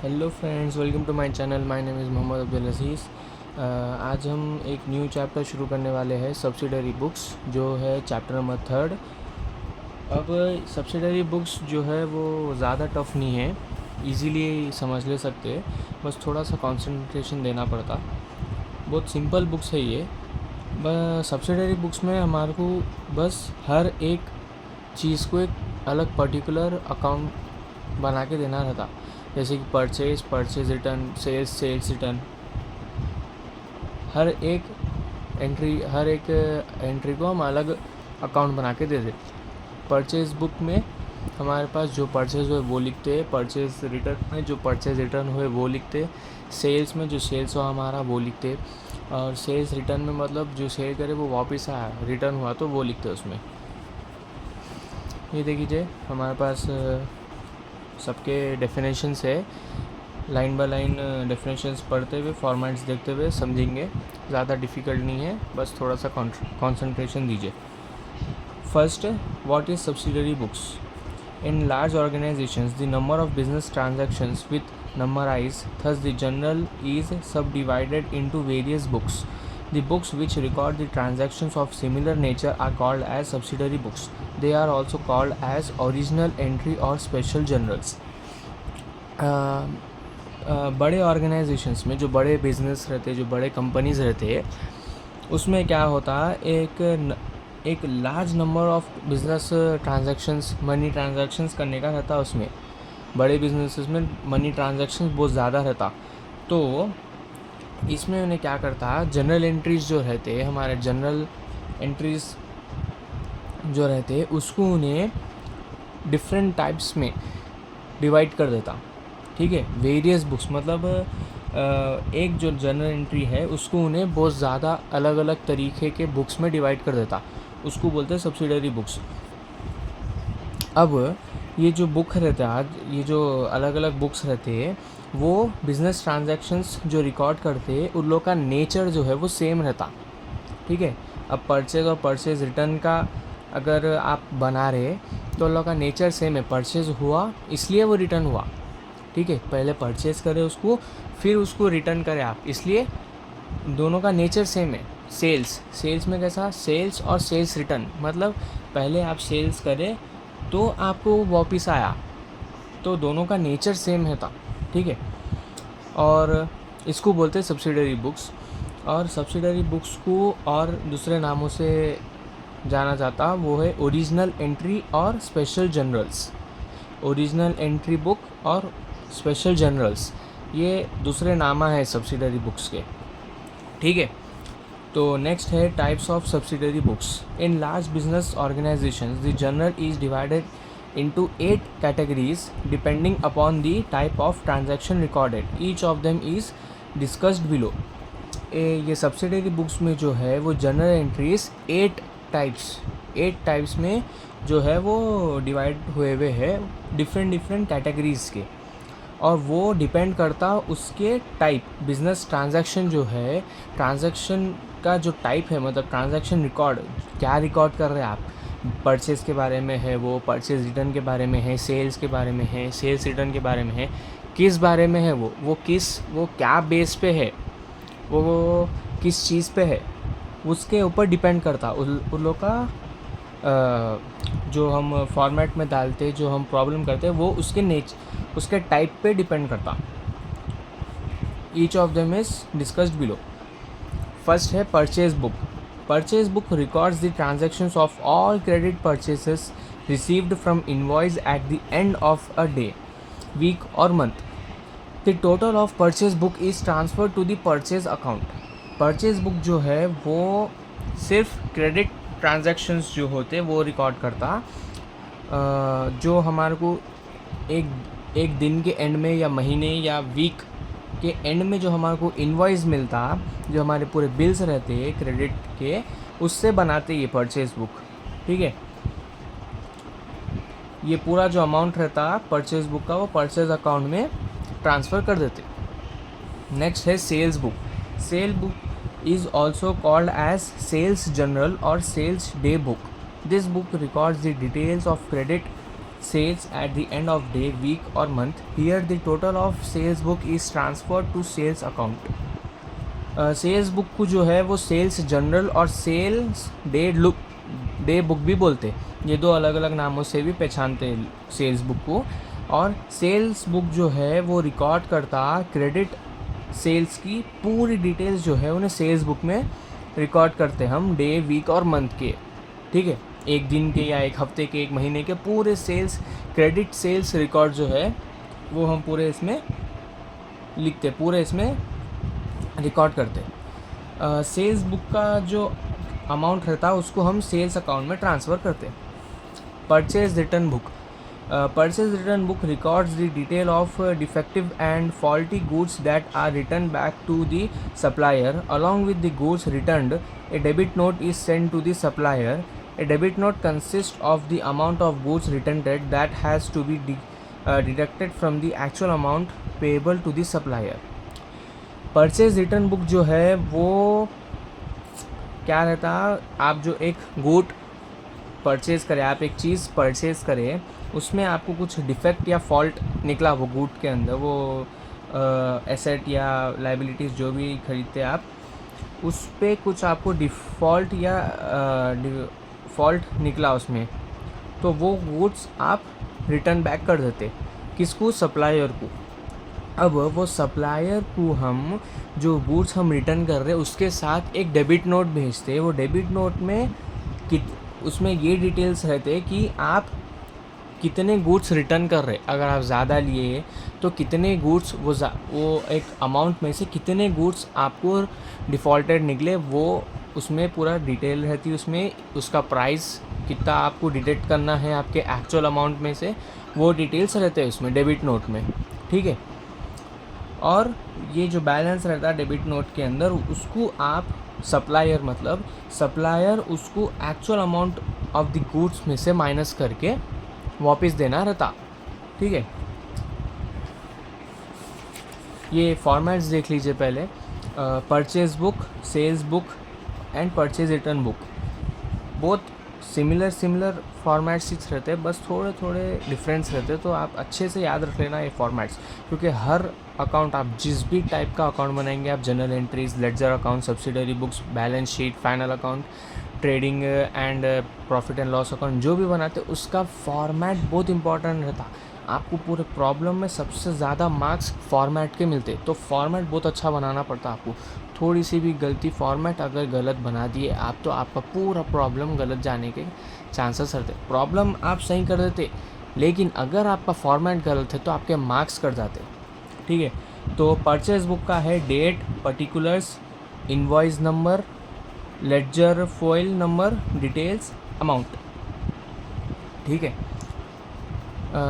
Hello friends, welcome to my channel. My name is Mohammad Abdul Aziz. आज हम एक न्यू चैप्टर शुरू करने वाले हैं, सब्सिडरी बुक्स, जो है चैप्टर नंबर 3। अब सब्सिडरी बुक्स जो है वो ज़्यादा टफ नहीं है, इजीली समझ ले सकते हैं, बस थोड़ा सा कंसंट्रेशन देना पड़ता। बहुत सिंपल बुक्स है ये। सब्सिडरी बुक्स में हमारे को बस हर एक चीज़ को एक अलग पर्टिकुलर अकाउंट बना के देना रहता, जैसे कि परचेज रिटर्न, सेल्स रिटर्न। हर एक एंट्री को हम अलग अकाउंट बना के दे देते। परचेज बुक में हमारे पास जो परचेज हुए वो लिखते हैं, परचेज रिटर्न में जो परचेज रिटर्न हुए वो लिखते, सेल्स में जो सेल्स हुआ हमारा वो लिखते, और सेल्स रिटर्न में मतलब जो सेल करे वो वापस आया, रिटर्न हुआ तो वो लिखते उसमें। ये देखिए हमारे पास सबके डेफिनेशंस है, लाइन बाय लाइन डेफिनेशंस पढ़ते हुए, फॉर्मेट्स देखते हुए समझेंगे। ज़्यादा डिफ़िकल्ट नहीं है, बस थोड़ा सा कंसंट्रेशन दीजिए। First, what is subsidiary books? In large organizations, the number of business transactions with numberize, thus the journal is subdivided into various books. The books which record the transactions of similar nature are called as subsidiary books. They are also called as original entry or special journals. बड़े organisations में, जो बड़े business रहते, जो बड़े companies रहते, उसमें क्या होता, एक large number of business transactions, money transactions करने का रहता। उसमें बड़े बिजनेसेस में मनी ट्रांजैक्शंस बहुत ज़्यादा रहता। तो इसमें उन्हें क्या करता, जनरल एंट्रीज जो रहते, हमारे जनरल एंट्रीज जो रहते, उसको उन्हें डिफरेंट टाइप्स में डिवाइड कर देता। ठीक है, वेरियस बुक्स मतलब एक जो जनरल एंट्री है उसको उन्हें बहुत ज़्यादा अलग अलग तरीके के बुक्स में डिवाइड कर देता, उसको बोलते हैं सब्सिडरी बुक्स। अब ये जो बुक रहता है, आज ये जो अलग अलग बुक्स रहते हैं, वो बिज़नेस ट्रांजैक्शंस जो रिकॉर्ड करते हैं, उन लोग का नेचर जो है वो सेम रहता। ठीक है, अब परचेज़ और परचेज़ रिटर्न का अगर आप बना रहे तो उन लोग का नेचर सेम है। परचेज़ हुआ इसलिए वो रिटर्न हुआ। ठीक है, पहले परचेज़ करें उसको, फिर उसको रिटर्न करें आप, इसलिए दोनों का नेचर सेम है। सेल्स में कैसा, सेल्स और सेल्स रिटर्न, मतलब पहले आप सेल्स करें तो आपको वापस आया, तो दोनों का नेचर सेम है था। ठीक है, और इसको बोलते हैं सब्सिडरी बुक्स। और सब्सिडरी बुक्स को और दूसरे नामों से जाना जाता, वो है ओरिजिनल एंट्री और special journals. Original entry book और स्पेशल जर्नल्स, ये दूसरे नाम है सब्सिडरी बुक्स के। ठीक है, तो नेक्स्ट है types of subsidiary books. In large business organisations the journal is divided into 8 categories depending upon the type of transaction recorded. Each of them is discussed below. ये सब्सिडरी बुक्स में जो है वो जनरल एंट्रीज 8 टाइप्स में जो है वो divide हुए हैं डिफरेंट कैटेगरीज़ के, और वो डिपेंड करता उसके टाइप। बिजनेस ट्रांजैक्शन जो है, ट्रांजैक्शन का जो टाइप है, मतलब ट्रांजैक्शन रिकॉर्ड, क्या रिकॉर्ड कर रहे हैं आप, परचेज़ के बारे में है, वो परचेज़ रिटर्न के बारे में है, सेल्स के बारे में है, सेल्स रिटर्न के बारे में है, किस बारे में है, वो क्या बेस पे है, वो किस चीज़ पे है, उसके ऊपर डिपेंड करता। उन लोग का जो हम फॉर्मेट में डालते, जो हम प्रॉब्लम करते हैं, वो उसके टाइप पे डिपेंड करता। Each of them is discussed below. First है purchase book. Purchase book records the transactions of all credit purchases received from invoice at the end of a day, week or month. The total of purchase book is transferred to the purchase account. Purchase book जो है वो सिर्फ credit transactions जो होते वो record करता, जो हमारे को एक दिन के एंड में या महीने या वीक के एंड में जो हमारे को इनवॉइस मिलता, जो हमारे पूरे बिल्स रहते हैं क्रेडिट के, उससे बनाते ये परचेज बुक। ठीक है, ये पूरा जो अमाउंट रहता परचेज बुक का, वो परचेज अकाउंट में ट्रांसफ़र कर देते। नेक्स्ट है sales book. Sale book is also called as sales journal और sales day book. This book records the details of credit sales at the end of day, week or month. Here the total of sales book is transferred to sales account. Sales book को जो है वो sales journal और sales day book भी बोलते, ये दो अलग अलग नामों से भी पहचानते हैं सेल्स बुक को। और सेल्स बुक जो है वो रिकॉर्ड करता क्रेडिट सेल्स की पूरी डिटेल्स जो है उन्हें सेल्स बुक में रिकॉर्ड करते हम डे, वीक और मंथ के, ठीक है, एक दिन के या एक हफ्ते के, एक महीने के पूरे सेल्स, क्रेडिट सेल्स रिकॉर्ड जो है वो हम पूरे इसमें लिखते, पूरे इसमें रिकॉर्ड करते। सेल्स बुक का जो अमाउंट रहता है उसको हम सेल्स अकाउंट में ट्रांसफ़र करते। Purchase return book, purchase return book records the detail of defective and faulty goods that are returned back to the supplier. Along with the goods returned, a debit note is sent to the supplier. A debit note consists of the amount of goods returned that has to be deducted from the actual amount payable to the supplier. Purchase return book जो है वो क्या रहता, आप जो एक good purchase करें, आप एक चीज़ परचेज़ करें, उसमें आपको कुछ डिफेक्ट या फॉल्ट निकला वो गुड के अंदर, वो एसेट या लाइबिलिटीज़ जो भी खरीदते आप, उस पर कुछ आपको डिफ़ॉल्ट या फॉल्ट निकला उसमें, तो वो गुड्स आप रिटर्न बैक कर देते। किसको? सप्लायर को। अब वो सप्लायर को हम जो गुड्स हम रिटर्न कर रहे हैं उसके साथ एक डेबिट नोट भेजते। वो डेबिट नोट में उसमें ये डिटेल्स रहते कि आप कितने गुड्स रिटर्न कर रहे, अगर आप ज़्यादा लिए तो कितने गुड्स, वो एक अमाउंट में से कितने गुड्स आपको डिफ़ॉल्टेड निकले, वो उसमें पूरा डिटेल रहती है। उसमें उसका प्राइस कितना आपको डिडक्ट करना है आपके एक्चुअल अमाउंट में से, वो डिटेल्स रहते हैं उसमें डेबिट नोट में, ठीक है। और ये जो बैलेंस रहता है डेबिट नोट के अंदर, उसको आप सप्लायर, मतलब सप्लायर उसको actual amount of the goods में से माइनस करके वापस देना रहता, ठीक है। ये फॉर्मेट्स देख लीजिए पहले, purchase book, sales book and purchase return book, बहुत सिमिलर फॉर्मेट्स रहते हैं, बस थोड़े थोड़े डिफरेंस रहते हैं। तो आप अच्छे से याद रख लेना ये फॉर्मेट्स, क्योंकि हर अकाउंट, आप जिस भी टाइप का अकाउंट बनाएंगे, आप journal entries, ledger account, subsidiary books, balance sheet, final account, trading and profit and loss account जो भी बनाते, उसका फॉर्मेट बहुत इंपॉर्टेंट रहता। आपको पूरे प्रॉब्लम में सबसे ज़्यादा मार्क्स फॉर्मेट के मिलते, तो फॉर्मेट बहुत अच्छा बनाना पड़ता आपको। थोड़ी सी भी गलती फॉर्मेट अगर गलत बना दिए आप, तो आपका पूरा प्रॉब्लम गलत जाने के चांसेस रहते। प्रॉब्लम आप सही कर देते, लेकिन अगर आपका फॉर्मेट गलत है तो आपके मार्क्स कट जाते, ठीक है। तो परचेज बुक का है date, particulars, invoice number, ledger folio number, details, amount, ठीक है।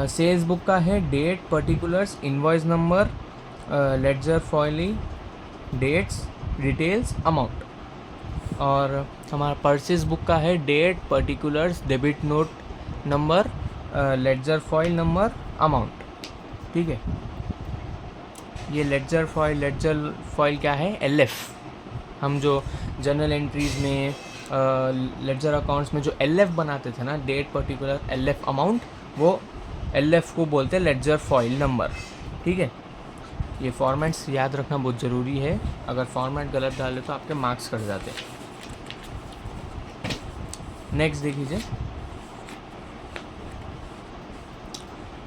सेल्स बुक का है date, particulars, invoice number, ledger folio, dates, details, amount. और हमारा परचेज बुक का है date, particulars, debit note number, ledger folio number, amount, ठीक है। ये लेडजर फॉइल क्या है? LF। हम जो जनरल एंट्रीज़ में, लेडजर अकाउंट्स में जो LF बनाते थे ना, डेट, पर्टिकुलर, LF, अमाउंट, वो LF को बोलते हैं लेडजर फॉइल नंबर, ठीक है। ये फॉर्मेट्स याद रखना बहुत ज़रूरी है, अगर फॉर्मेट गलत डाले तो आपके मार्क्स कट जाते हैं। नेक्स्ट देख लीजिए,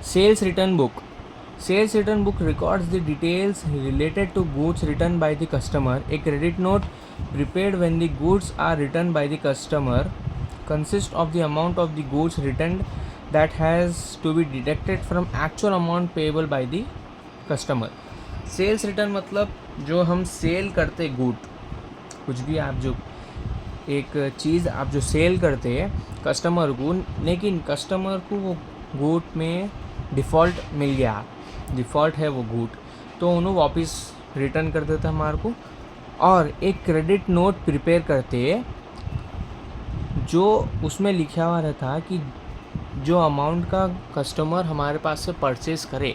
sales return book. Sales return book records the details related to goods returned by the customer. A credit note prepared when the goods are returned by the customer consists of the amount of the goods returned that has to be deducted from actual amount payable by the customer. Sales return मतलब जो हम cell करते good, कुछ भी आप जो एक चीज़ आप जो सेल करते हैं कस्टमर को, लेकिन कस्टमर को वो गुड में डिफ़ॉल्ट मिल गया, डिफ़ॉल्ट है वो गुड, तो उन्हें वापस रिटर्न कर देता हमारे को। और एक क्रेडिट नोट प्रिपेयर करते जो उसमें लिखा हुआ रहता कि जो अमाउंट का कस्टमर हमारे पास से परचेज़ करे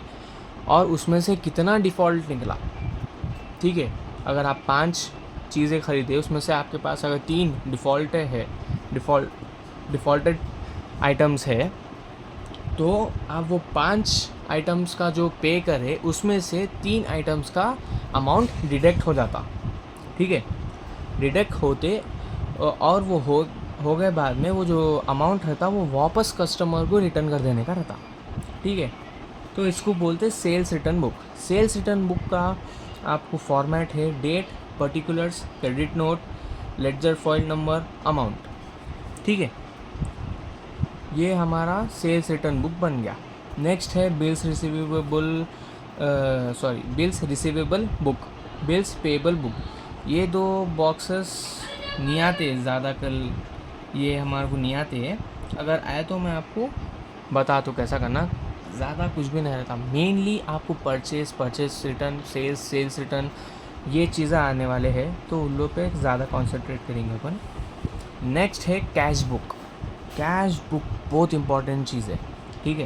और उसमें से कितना डिफ़ॉल्ट निकला, ठीक है। अगर आप 5 चीज़ें ख़रीदे, उसमें से आपके पास अगर 3 डिफ़ॉल्टेड आइटम्स है, तो आप वो 5 आइटम्स का जो पे करे उसमें से 3 आइटम्स का अमाउंट डिडक्ट हो जाता, ठीक है। डिडक्ट होते और वो हो गए बाद में वो जो अमाउंट रहता वो वापस कस्टमर को रिटर्न कर देने का रहता, ठीक है। तो इसको बोलते हैं sales return book. Sales return book का आपको फॉर्मेट है date, particulars, credit note, ledger folio number, amount, ठीक है। ये हमारा सेल्स रिटर्न बुक बन गया। नेक्स्ट है bills receivable book, bills payable book. ये 2 बॉक्सेस नहीं आते ज़्यादा कल, ये हमारे को नहीं आते हैं। अगर आए तो मैं आपको बता तो कैसा करना, ज़्यादा कुछ भी नहीं रहता। मेनली आपको परचेस रिटर्न, सेल्स रिटर्न, ये चीज़ें आने वाले हैं, तो उन लोग पे ज़्यादा कॉन्सेंट्रेट करेंगे अपन। नेक्स्ट है कैश बुक। कैश बुक बहुत इंपॉर्टेंट चीज़ है, ठीक है।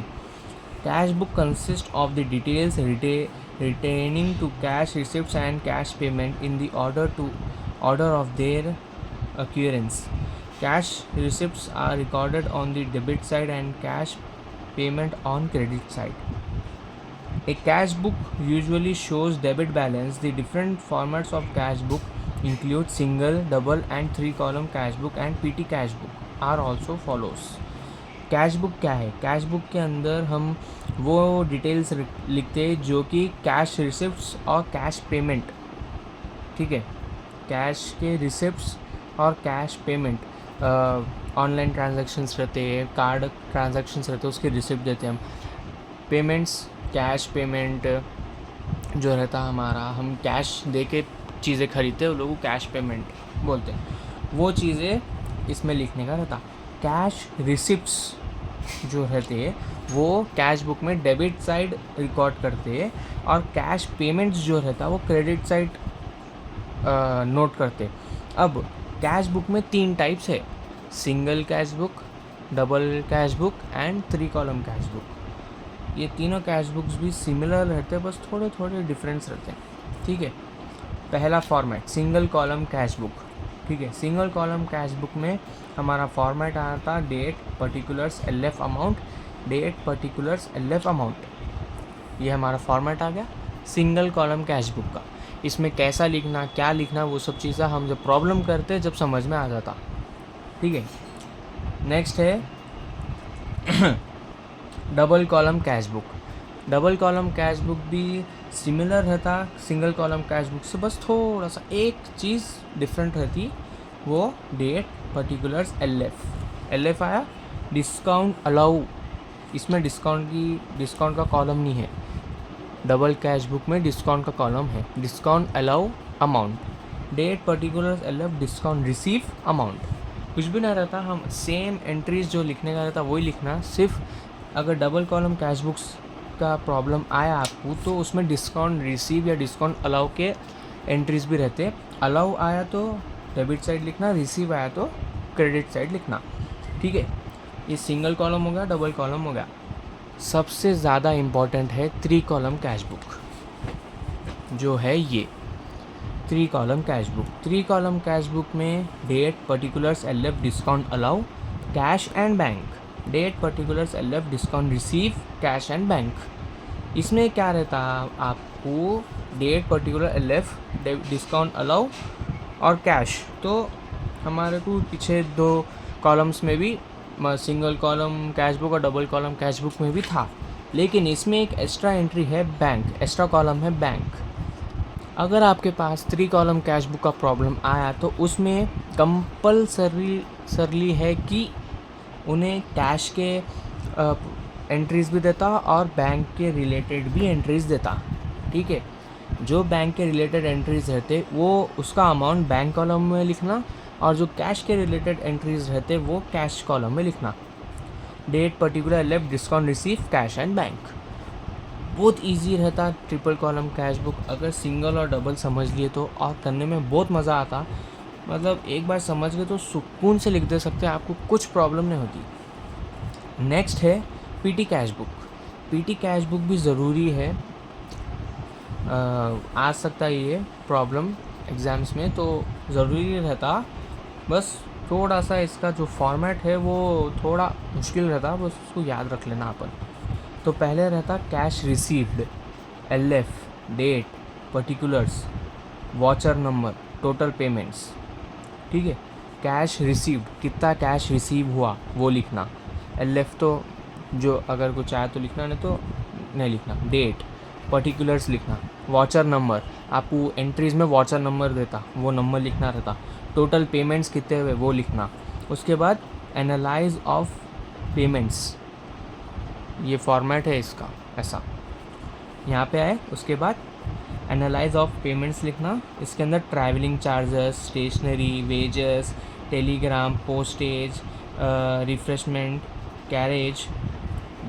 Cash book consist of the details retaining to cash receipts and cash payment in the order of their occurrence. Cash receipts are recorded on the debit side and cash payment on credit side. A cash book usually shows debit balance. The different formats of cash book include single, double and 3-column cash book and PT cash book are also follows. Cash book क्या है? Cash book के अंदर हम वो details लिखते हैं जो कि कैश रिसिप्ट्स और कैश पेमेंट, ठीक है। कैश के रिसिप्ट्स और कैश पेमेंट, ऑनलाइन ट्रांजैक्शंस रहते हैं, कार्ड ट्रांजैक्शंस रहते हैं, उसके रिसिप्ट देते हैं हम। पेमेंट्स, कैश पेमेंट जो रहता हमारा, हम कैश दे के चीज़ें खरीदते हैं, उन लोगों को कैश पेमेंट बोलते हैं। वो चीज़ें इसमें लिखने का रहता। कैश रिसिप्ट्स जो रहते हैं वो कैश बुक में डेबिट साइड रिकॉर्ड करते हैं और कैश पेमेंट्स जो रहता वो क्रेडिट साइड नोट करते। अब कैश बुक में 3 टाइप्स है, single cash book, double cash book and 3-column cash book. ये तीनों कैश बुक्स भी सिमिलर रहते हैं, बस थोड़े थोड़े डिफरेंस रहते हैं, ठीक है। पहला format single column cash book, ठीक है। सिंगल कॉलम कैश बुक में हमारा फॉर्मेट आता date, particulars, LF amount, date, particulars, LF amount. ये हमारा फॉर्मेट आ गया सिंगल कॉलम कैश बुक का। इसमें कैसा लिखना, क्या लिखना, वो सब चीज़ें हम जब प्रॉब्लम करते जब समझ में आ जाता, ठीक है। नेक्स्ट है double column cash book. Double column cash book भी सिमिलर रहता सिंगल कॉलम कैश बुक से, बस थोड़ा सा एक चीज़ डिफरेंट रहती, वो डेट, पर्टिकुलर्स, LF आया। डिस्काउंट अलाउ, इसमें डिस्काउंट का कॉलम नहीं है। डबल कैश बुक में डिस्काउंट का कॉलम है। Discount allow amount, date, particulars, LF, discount receive amount, कुछ भी नहीं रहता। हम सेम एंट्रीज जो लिखने का रहता वही लिखना। सिर्फ अगर डबल कॉलम कैश बुक्स का प्रॉब्लम आया आपको तो उसमें डिस्काउंट रिसीव या डिस्काउंट अलाउ के एंट्रीज भी रहते। अलाउ आया तो डेबिट साइड लिखना, रिसीव आया तो क्रेडिट साइड लिखना, ठीक है। ये सिंगल कॉलम हो गया, डबल कॉलम हो गया। सबसे ज़्यादा इम्पॉर्टेंट है 3-column कैश बुक, जो है ये 3-column cash book. 3-column cash book में date, particulars, LF, discount allow, cash and bank, date, particulars, LF, discount receive, cash and bank. इसमें क्या रहता आपको date, particular, LF, discount allow और कैश। तो हमारे को पीछे 2 कॉलम्स में भी सिंगल कॉलम कैश बुक और डबल कॉलम कैश बुक में भी था, लेकिन इसमें एक एक्स्ट्रा एंट्री है बैंक, एक्स्ट्रा कॉलम है बैंक। अगर आपके पास 3-column कैश बुक का प्रॉब्लम आया तो उसमें कंपल्सरी है कि उन्हें कैश के एंट्रीज भी देता और बैंक के रिलेटेड भी एंट्रीज देता, ठीक है। जो बैंक के रिलेटेड एंट्रीज रहते वो उसका अमाउंट बैंक कॉलम में लिखना और जो कैश के रिलेटेड एंट्रीज रहते वो कैश कॉलम में लिखना। Date, particular, LF, discount receive, cash and bank. बहुत इजी रहता 3-column कैश बुक। अगर सिंगल और डबल समझ लिए तो और करने में बहुत मज़ा आता, मतलब एक बार समझ गए तो सुकून से लिख दे सकते, आपको कुछ प्रॉब्लम नहीं होती। नेक्स्ट है PT cash book. PT cash book भी ज़रूरी है, आ सकता है ये प्रॉब्लम एग्ज़ाम्स में, तो ज़रूरी रहता। बस थोड़ा सा इसका जो फॉर्मेट है वो थोड़ा मुश्किल रहता है, बस उसको याद रख लेना अपन। तो पहले रहता कैश रिसीव्ड, LF, डेट, पर्टिकुलर्स, वाचर नंबर, टोटल पेमेंट्स। ठीक है, कैश रिसीव्ड, कितना कैश रिसीव हुआ वो लिखना। LF तो जो अगर कुछ आया तो लिखना, नहीं तो नहीं लिखना। डेट, पर्टिकुलर्स लिखना। वाचर नंबर, आपको एंट्रीज में वाचर नंबर देता, वो नंबर लिखना रहता। टोटल पेमेंट्स कितने हुए वो लिखना। उसके बाद एनालाइज ऑफ पेमेंट्स, ये फॉर्मेट है इसका ऐसा, यहाँ पे आए। उसके बाद एनालाइज ऑफ पेमेंट्स लिखना। इसके अंदर travelling charges, stationery, wages, telegram, postage, refreshment, carriage.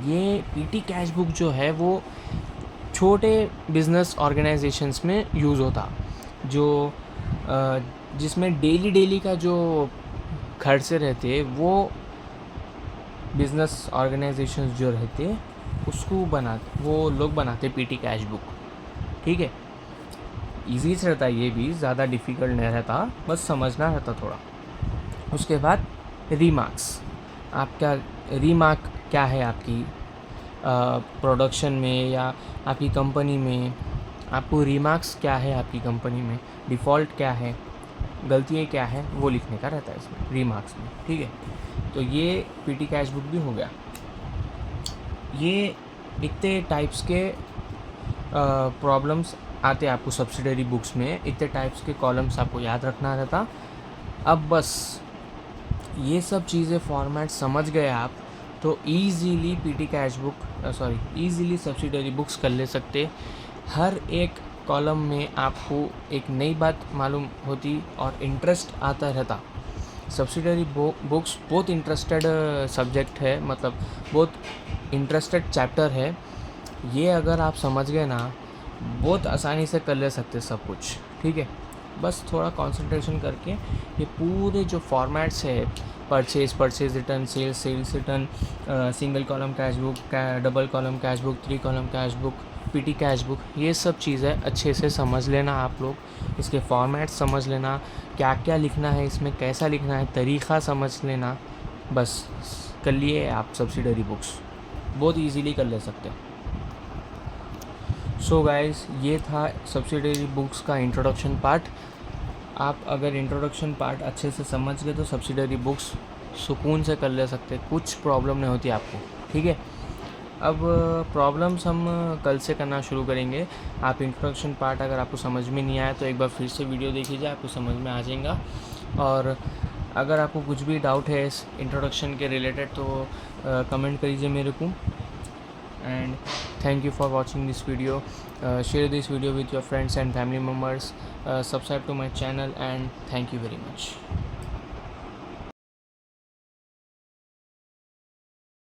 ये पीटी कैश बुक जो है वो छोटे बिजनेस ऑर्गेनाइजेशंस में यूज़ होता, जो जिसमें डेली का जो खर्चे रहते वो बिजनेस ऑर्गेनाइजेशंस जो रहते उसको वो लोग बनाते पीटी कैश बुक। ठीक है, ईजी से रहता, ये भी ज़्यादा डिफ़िकल्ट नहीं रहता, बस समझना रहता थोड़ा। उसके बाद रीमार्क्स, आपका रीमार्क क्या है आपकी प्रोडक्शन में या आपकी कंपनी में, आपको रीमार्क्स क्या है आपकी कंपनी में, डिफ़ॉल्ट क्या है, गलतियाँ क्या है, वो लिखने का रहता है इसमें रीमार्क्स में। ठीक है, तो ये पीटी कैश बुक भी हो गया। ये इतने टाइप्स के प्रॉब्लम्स आते आपको सब्सिडरी बुक्स में, इतने टाइप्स के कॉलम्स आपको याद रखना रहता। अब बस ये सब चीज़ें फॉर्मेट समझ गए आप तो easily PT cash book easily subsidiary books कर ले सकते। हर एक कॉलम में आपको एक नई बात मालूम होती और इंटरेस्ट आता रहता। सब्सिडरी बुक्स बहुत इंटरेस्टेड सब्जेक्ट है, मतलब बहुत इंटरेस्टेड चैप्टर है। ये अगर आप समझ गए ना, बहुत आसानी से कर ले सकते सब कुछ। ठीक है, बस थोड़ा कंसंट्रेशन करके ये पूरे जो फॉर्मेट्स है, purchase return, sales return, single column cash book, double column cash book, 3 column cash book, petty cash book, ये सब चीज़ें अच्छे से समझ लेना आप लोग। इसके फॉर्मेट समझ लेना, क्या क्या लिखना है इसमें, कैसा लिखना है, तरीक़ा समझ लेना। बस कर लिए आप सब्सिडरी बुक्स, बहुत इजीली कर ले सकते हैं। सो गाइस, ये था सब्सिडरी बुक्स का इंट्रोडक्शन पार्ट। आप अगर इंट्रोडक्शन पार्ट अच्छे से समझ गए तो सब्सिडरी बुक्स सुकून से कर ले सकते, कुछ प्रॉब्लम नहीं होती आपको। ठीक है, अब प्रॉब्लम्स हम कल से करना शुरू करेंगे। आप इंट्रोडक्शन पार्ट अगर आपको समझ में नहीं आया तो एक बार फिर से वीडियो देखिए, आपको समझ में आ जाएगा। और अगर आपको कुछ भी डाउट है इस इंट्रोडक्शन के रिलेटेड तो कमेंट करिए मेरे को। And thank you for watching this video. Share this video with your friends and family members. Subscribe to my channel and thank you very much.